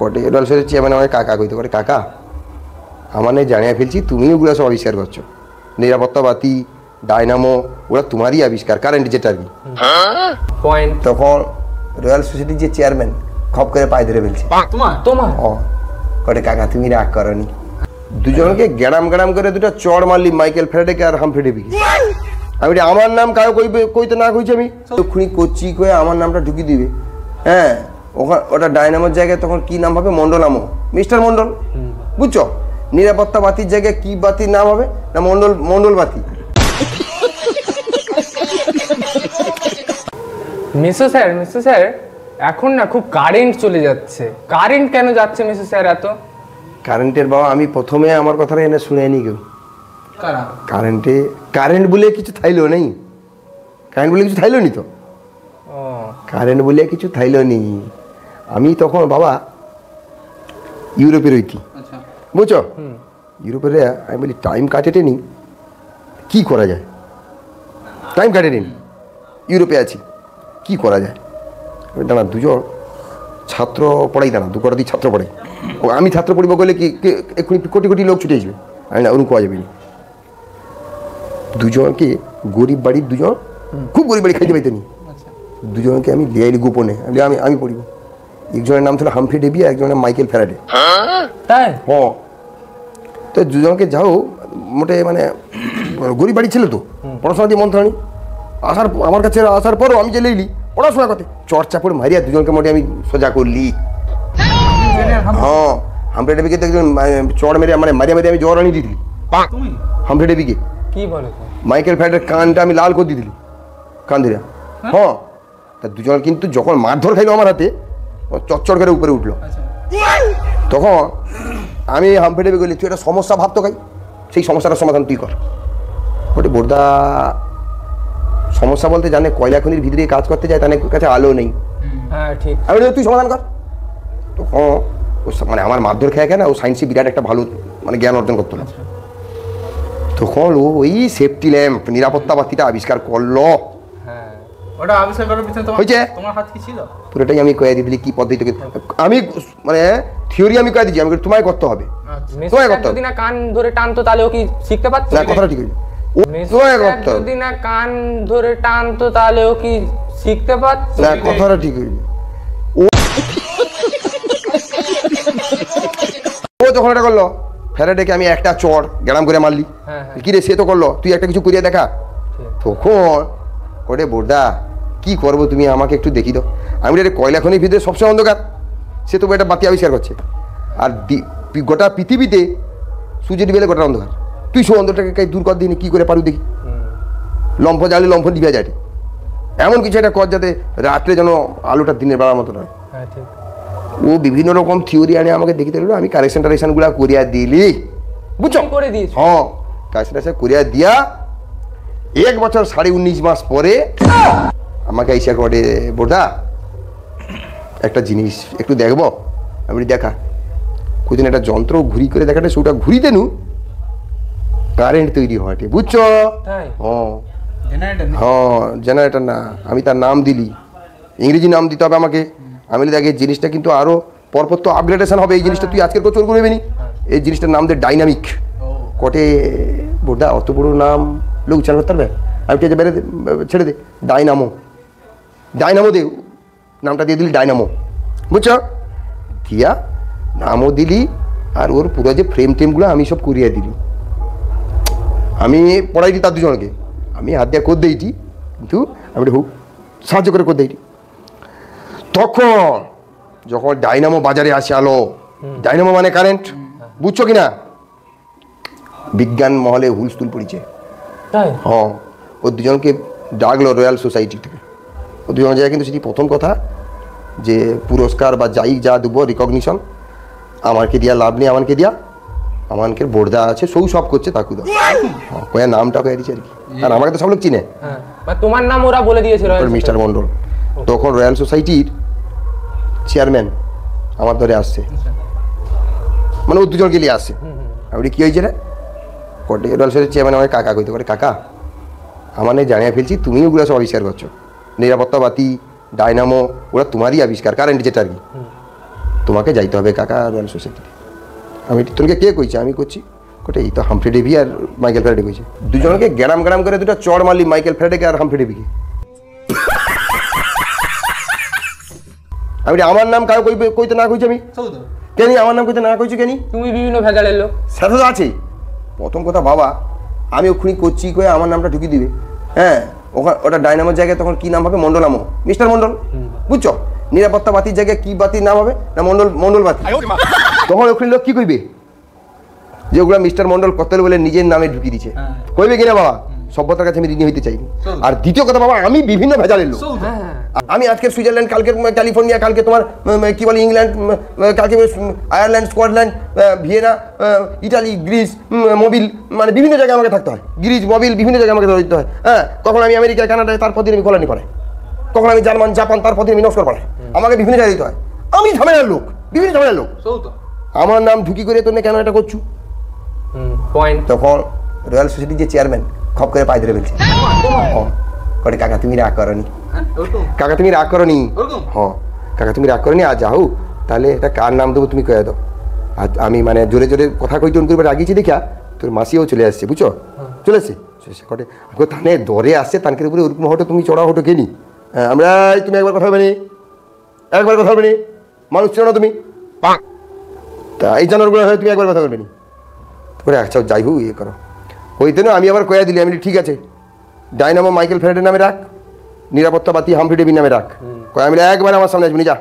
কটে royal সোসাইটির chairman আমাকে কাকা কইতে করে, কাকা আমার নেই জানিয়ে ফেলছি, তুমি ওগুলো সব আবিষ্কার করছো, নিরাপত্তা বাতি, ডায়নামো, ওরা তোমারই আবিষ্কার, কারেন্ট যেটা আর কি পয়েন্ট। তখন রয়্যাল সোসাইটির যে চেয়ারম্যান খপ করে পায়ে ধরে ফেলছে, তোমার কটে কাকা তুমি রাগ করনি। দুজনকে গ্যাড়াম গ্যাড়াম করে দুটো চড় মারলি, মাইকেল ফ্যারাডেকে আর হামফ্রে ডেভিকে। আমি আমার নাম কাউ কইতে না কইছি, আমি তখনই করছি কয়ে আমার নামটা ঢুকিয়ে দিবে। হ্যাঁ, ওটা ডায়নামোর জায়গায় তখন কি নাম হবে, মন্ডলামো, মিস্টার মন্ডল, বুঝছো? নিরাপত্তা বাতির জায়গায় কি বাতির নাম হবে না, মন্ডল বাতি। মিসো স্যার এখন না খুব কারেন্ট চলে যাচ্ছে, কারেন্ট কেন যাচ্ছে মিসো স্যার এত? কারেন্টের বাবা আমি প্রথমে আমার কথাটা এনে শুনেনি কেউ। কারেন্ট বলে কিছু থাইলো নেই, কারেন্ট বলে কিছু থাইলো নি তো, কারেন্ট বলে কিছু থাইলো নি। আমি তখন বাবা ইউরোপের হইতি, বুঝছো? ইউরোপের আমি বলি টাইম কাটেটে নি, কি করা যায়, টাইম কাটেটে নি, ইউরোপে আছি, কি করা যায়? দাঁড়া দুজন ছাত্র পড়াই, দাঁড়া দু কটা ছাত্র পড়াই, ও আমি ছাত্র পড়িব বলে কি এক্ষুনি কোটি কোটি লোক ছুটে আসবে, আমি না ওরকম কোয়া যাবে না। দুজনকে গরিব বাড়ির দুজন, খুব গরিব বাড়ি খাইতে পাইতেনি, দুজনকে আমি লিয়াইলি গোপনে, আমি পড়িব। একজনের নাম ছিল হামফ্রে ডেভি, একজনের মাইকেল ফ্যারাডে। হ্যাঁ, তো দুজনকে যাও মোটে মানে গরিব বাড়ি ছিল তো, পড়াশোনা দিয়ে মন থানি, আমার কাছে আসার পরও আমি যে লেইলি পড়াশোনা করতে চর্চা করে মারিয়া দুজনকে মোটে আমি সোজা করলি। হ্যাঁ, হামফ্রে ডেভিকে তো একজন চড় মেরে মানে মারিয়া মারিয়া আমি জ্বর আনি দিলি হামফ্রে ডেভিকে। কি বলে? মাইকেল ফ্যারাডের কানটা আমি লাল করে দিয়ে দিলি, কান ধরে। হ্যাঁ, তা দুজন কিন্তু যখন মারধর খাইলো আমার হাতে, চচ্চড় করে উপরে উঠলো। তখন আমি হামফ্রে ডেভি বলি, তুই একটা সমস্যা ভাবতো খাই, সেই সমস্যাটার সমাধান তুই কর। ওটা বোরদা সমস্যা বলতে জানে কয়লা খনির ভিতরে কাজ করতে যায়, তার কাছে আলো নেই। হ্যাঁ ঠিক, আমি তুই সমাধান কর। তখন মানে আমার মারধর খেয়ে না, ও সায়েন্সে বিরাট একটা ভালো মানে জ্ঞান অর্জন করতো না। তখন ও ওই সেফটি ল্যাম্প, নিরাপত্তা বাতিটা আবিষ্কার করলো। ওটা আবিষ্কার করার পিছনে তোমার হাত কি ছিল? পুরোটাই আমি কয়ে দিলি কি পদ্ধতিতে, আমি মানে থিওরি আমি কয়ে দিচ্ছি, আমি তোমায় করতে হবে, তোমায় করতে হবে। যদি না কান ধরে টানতো তাহলে ও কি শিখতে পারতো না? কথাটা ঠিক আছে, যদি না কান ধরে টানতো তাহলে ও কি শিখতে পারতো না? কথাটা ঠিক হয়েছে। ও যখন এটা করলো ফ্যারাডেকে আমি একটা চড় গ্যারাম করে মারলি, কি রে সে তো করলো, তুই একটা কিছু করিয়ে দেখা। তখন ওরে বোরদা কি করবো, তুমি আমাকে একটু দেখি দাও। আমি রে কয়লা খনির ভিতরে সবসময় অন্ধকার, সে তবু একটা বাতি আবিষ্কার করছে, আর গোটা পৃথিবীতে সূর্যের বেলে গোটা অন্ধকার, তুই সে অন্ধকারটাকে দূর কর দিনি, কি করে পারু দেখি, লম্ফ জ্বালে লম্ফ নিভে যায়, এমন কিছু একটা কর যাতে রাত্রে যেন আলোটা দিনের বেলার মতো নয়। ও বিভিন্ন রকম থিওরি আনে আমাকে দেখিতে গেল, আমি কারেকশন টারেকশনগুলো করিয়া দিলি, বুঝছো? হ্যাঁ, কারেকশন টারেকশন করিয়া দিয়া 1 বছর 19.5 মাস পরে আমাকে এসে করে, বোধা একটা জিনিস একটু দেখবো। আমি দেখা কোথায় একটা যন্ত্র ঘুরি করে দেখাটা, সেটা ঘুরিতে নু কারেন্ট তৈরি হয়, বুঝছো? হ্যাঁ হ্যাঁ, জেনারেটর না, আমি তার নাম দিলি, ইংরেজি নাম দিতে হবে আমাকে। আমি দেখে জিনিসটা কিন্তু আরো পরপর তো আপগ্রেডেশন হবে, এই জিনিসটা তুই আজকের কোচর করবি নি, এই জিনিসটার নাম দে ডাইনামিক। কটে বোধা অত বড় নাম লোক উচ্চারণ করতে পারবে? আমি বেড়ে ছেড়ে দে, ডাইনামো, ডাইনামো দে, নামটা দিয়ে দিলি ডাইনামো, বুঝছো? দিয়া নামও দিলি, আর ওর পুরো যে ফ্রেম টেমগুলো আমি সব করিয়ে দিলি, আমি পড়াই দিই তার দুজনকে, আমি হাত দিয়ে করে দিইটি, কিন্তু আমি হোক সাহায্য করে করে দিইটি। তখন যখন ডাইনামো বাজারে আসে আলো, ডাইনামো মানে কারেন্ট, বুঝছো কিনা? বিজ্ঞান মহলে হুলস্থুল পড়েছে। হ্যাঁ, ও দুজনকে ডাকলো রয়্যাল সোসাইটি থেকে, ও দুজন জায়গায় কিন্তু সেটি প্রথম কথা যে পুরস্কার বা যাই যা দেবো রিকগনিশন আমাকে দিয়া লাভ নেই, আমাকে দিয়া আমাকে বোর্দা আছে সৌ সব করছে তাকু দাও, কয়া নামটা কয়ে দিচ্ছে আর কি, আর আমাকে তো সব লোক চিনে। তোমার নাম ওরা বলে দিয়েছিল, মিস্টার মন্ডল। তখন রয়্যাল সোসাইটির চেয়ারম্যান আমার ধরে আসছে, মানে ও দুজন গেলে আসছে। আমি কি হয়েছে রে? রয়্যাল সোসাইটির চেয়ারম্যান আমাকে কাকা কইতে পারে, কাকা আমার নেই জানিয়ে ফেলছি, তুমি ওগুলো সব আবিষ্কার করছো, নিরাপত্তা বাতি, ডায়নামো, ওরা তোমারই আবিষ্কার, কারেন্ট যেটা আর কি। তোমাকে যাইতে হবে কাকা রয়্যাল সোসাইটিতে। আমি তোকে কে কইছে? আমি করছি কোটে এই তো হামফ্রে ডেভি আর মাইকেল ফ্যারাডে কইছে। দুজনকে গ্যারাম গ্যারাম করে দুটো চড় মারলি মাইকেল ফ্যারাডেকে আর হামফ্রে ডেভিকে। আমি আমার নাম কাউ কইতে না কইছি আমি কেনি? আমার নাম কইতে না কইছি কেনি? তুমি বিভিন্ন ভেজালের লোক সাথে তো আছে। প্রথম কথা বাবা, আমি ওখানে করছি কয়ে আমার নামটা ঢুকিয়ে দিবে। হ্যাঁ, ওখানে ওটা ডাইনামোর জায়গায় তখন কি নাম হবে? মন্ডলামো, মিস্টার মন্ডল। বুঝছো? নিরাপত্তা বাতির জায়গায় কি বাতির নাম হবে? না মন্ডল বাতি। তখন ওখানে লোক কি কইবে? যে ওগুলা মিস্টার মন্ডল কত বলে নিজের নামে ঢুকিয়ে দিচ্ছে। কইবে কিনা বাবা? সভ্যতার কাছে আমি ঋণী হইতে চাইনি। আর দ্বিতীয় কথা বাবা, আমি বিভিন্ন ভেজালের লোক। আমি আজকে সুইজারল্যান্ড, কালকে ক্যালিফোর্নিয়া, কালকে তোমার কি বলে ইংল্যান্ড, কালকে Ireland, Scotland, Vienna, Italy, Greece, Mobil, মানে বিভিন্ন জায়গায় আমাকে থাকতে হয়। গ্রিস, মোবিল, বিভিন্ন জায়গায় আমাকে দিতে হয়। হ্যাঁ, কখন আমি আমেরিকা, কানাডায়, তারপর দিন আমি কল্যাণী পড়াই। কখন আমি জার্মান, জাপান, তারপর দিন আমি নস্কর পড়াই। আমাকে বিভিন্ন জায়গায় দিতে হয়। আমি ঝামেলার লোক, বিভিন্ন ঝামেলার লোক। আমার নাম ঢুকি করে তুমি কেন এটা করছো? তখন রয়্যাল সোসাইটির যে চেয়ারম্যান খপ করে পায়ে ধরে ফেলছে। কটে কাকা তুমি রাগ করনি, কাকা তুমি রাগ করনি। হ্যাঁ কাকা তুমি রাগ করনি। আর যাও তাহলে এটা কার নাম দেবো তুমি কয়ে দাও। আর আমি মানে জোরে জোরে কথা কইতে করে রাগিয়েছি দেখা তোর মাসিও চলে আসছে। বুঝছো? চলে আসছে কটে থানে দরে আসছে তানকের উপরে ওরকম হটো তুমি চড়া হটো কেনি? আমরা তুমি একবার কথা হবে নি, একবার কথা হবে নি, মানুষ ছিল না তুমি। তা এই জানোয়ারগুলো হয় তুমি একবার কথা বলবে নি করে। আচ্ছা যাই হোক ইয়ে করো। ওই দিনও আমি আবার কয়া দিলি, আমি ঠিক আছে ডাইনামো মাইকেল ফ্যারাডের নামে রাখ, নিরাপত্তা বাতি হামফ্রে ডেভির নামে রাখ। কয়া আমি একবার আমার সামনে আসবি যা।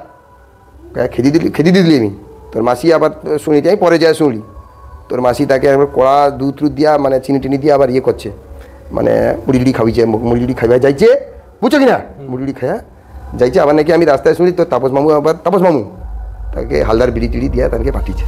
কয়া খেদি দিলি আমি। তোর মাসি আবার শুনিতে আমি পরে যায় শুনলি তোর মাসি তাকে একবার কড়া দুধ টুধ দিয়া মানে চিনি টিনি দিয়ে আবার ইয়ে করছে, মানে মুড়ি খাওয়াইছে, মুড়ি খাইবা যাইছে। বুঝছো কিনা? মুড়ি খাইয়া যাইছে। আবার নাকি আমি রাস্তায় শুনি তোর তাপস মামু তাকে হালদার বিড়ি টিড়ি দিয়া তাকে পাঠিয়েছে।